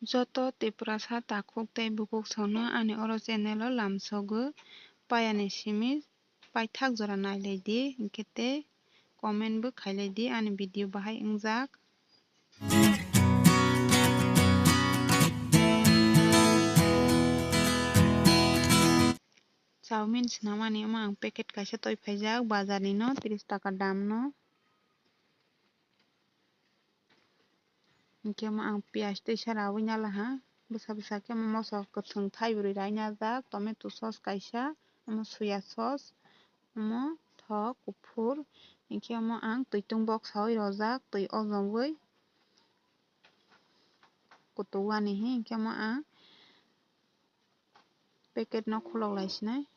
Joto Tiprasa takuk tei bukuk sono ani oro channel o lamsogo payani simi paithak jora nailai di hingke tei comment bo khailai di ani video bahai ungjak. Chowmein swnamani amo ang packet kaisa toipaijak bazar ni no 30 taka dam no. Hingke amo ang piyaj tui sarawui nalaha bwsa bwsa ke amo moso kwthwng thaibrui rai najak tomato sauce kaisa amo soya sauce amo thok kuphur hingke amo ang tuitung box sawui rojak tui o jogoi kutung wani hingke amo ang packet no khulok sinai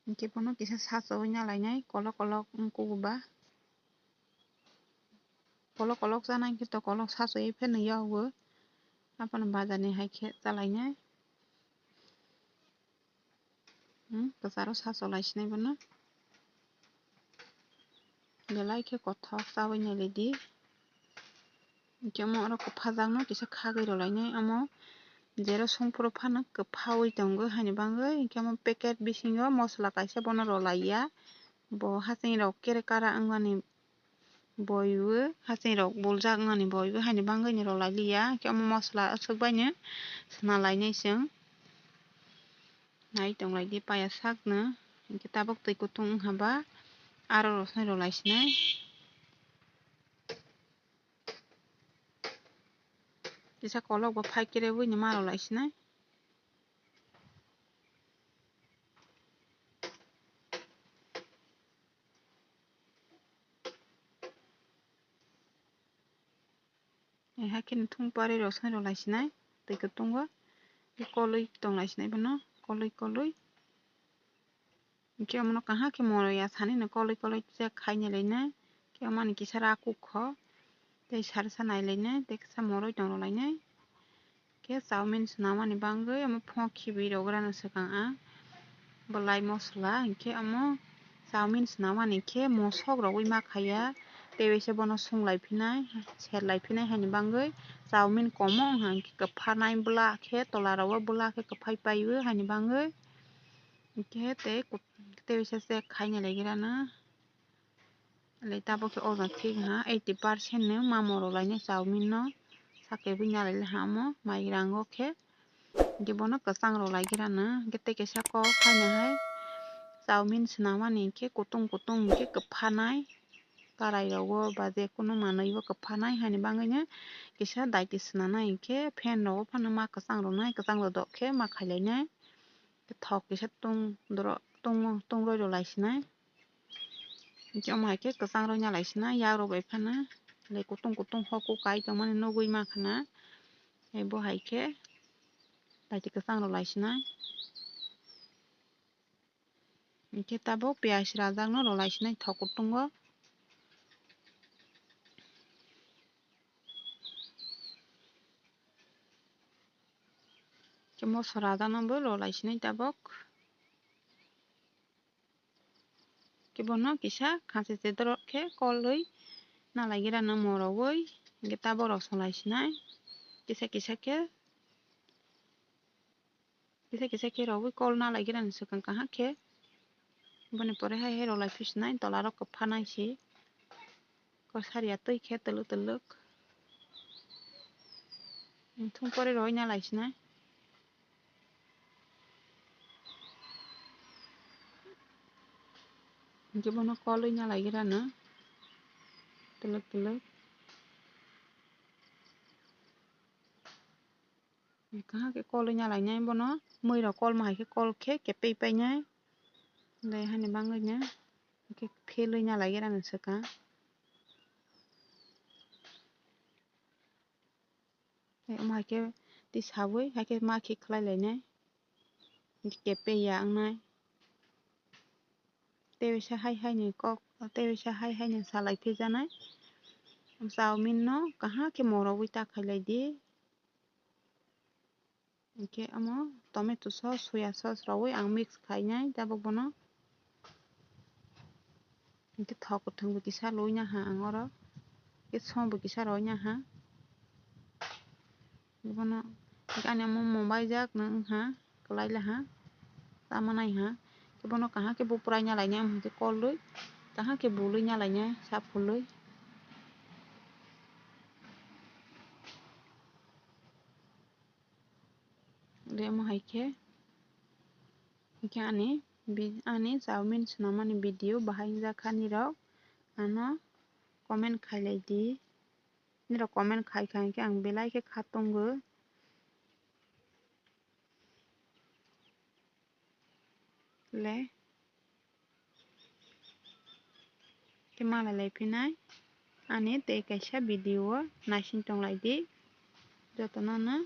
hingke bono kisa sachowui nalainai kolok kolok ungkuba kolok kolok chana hingke to kolok sachowui phano yogo apano bazar ni haikhe chalainai kwcharo sacholai sinai bono belai khe kothok chabui nailai di hingke amo oro kwphajakh no kisa khagui rolainai amo jero songfru phano kwphawui tongo haini bagoi hingke amo packet bisingo mosla kaisa bono rolaiya bo haching rok kerekara wngmani boibo haching rok buljak wngmani boibo haini bagoi ni rolailiya hingke amo mosla aswkbai no snalainai chwng nai tonglai di paya sak no hingke tabuk tui kutung wngha ba aro rosnai rolai sinai kisa kolok bo paikerewui ni ma rolai sinai haike ni thungpari rosnai rolai sinai tui kutungo kolui tonglai sinai bono kolui kolui hingke amo kaham khe moroya sani no kolui kolui khaina lainai hingke amo ni kisa rakuk kho tei sarsa nailainai tei kisa moroi tongrolainai hingke chowmein swnamani bagoi amo phok khibui rograno swkang ang bolai mosla hingke amo chowmein swnamani khe mosok rogui makhaya tei waisa bono sunglaifinai serlaifenai haini bagoi chowmein komo wngha hingke kwphanai bwla khe tola rogo bwla khe kwphai paio haini bagoi hingke tei waisa check khaina laigirano tabuk khe o jaga thik wngha 80% no mamo rolainai chowmein no sakebui nalailai amo mai rango khe hingke bono kwchang rolaigirano hingke tei kaisa kok haino hai chowmein swnamani hingke kutung kutung hingke kwphanai karai rogo ba jekono manui o kwphanai haini bagoi no kisa daiti swnanai hingke fan rogo phano ma kwchang ronai kwchang rodok khe ma khailainai thok kisa tungroi rolai sinai hingke amo haike kwchang roi nalai sinai yak rok bai phano kutung kutung hoku kai tongmani nugui makhana bo haike daiti kwchang rolai sinai hingke tabuk piyaj rajak no rolai sinai thok kutungo moso rajak no bo rolai sinai tabuk hingke bono kisa khanchi chedorok khe kolui nalaigirano morogoi hingke tabuk rok solai sinai kisa kisa khe rogoi kol nalaigirani swkang kaham khe boni pore hai rolaifi sinai tola rok kwphanai si sariya tui khe tuluk tuluk thungpari rogoi nalai sinai hingke bono kolui nalaigirano tuluk tuluk kaham khe kolui nalainai bono mui rok kolma hai kol khe kepui painai haini bagoi no hingke felui nalaigirano swkang amo haike tui sabui haike maki khlai lainai hingke kepui ongnai tei waisa hai hai ni salaifijanai chowmein no kaham khe morogoi ta khailai di hingke amo tomato sauce soya sauce rogoi ang mix khainai tabuk bono hingke thok kutung bo kisa loi naha ang oro. ke sombo kisa ronya ha bono ani amo mobile jak na ha kalai la ha tamanai ha ke bono kaha ke bo prai nya lai nya ke kolui kaha ke bului nya lai nya sapului de mo hai ke ani chowmin swnamani video bahai jakhani rok ano comment khailai di ni rok comment khai ke ang belai ke khatongo le ke malalai pinai ani tei kaisa video naising tonglai di jotono no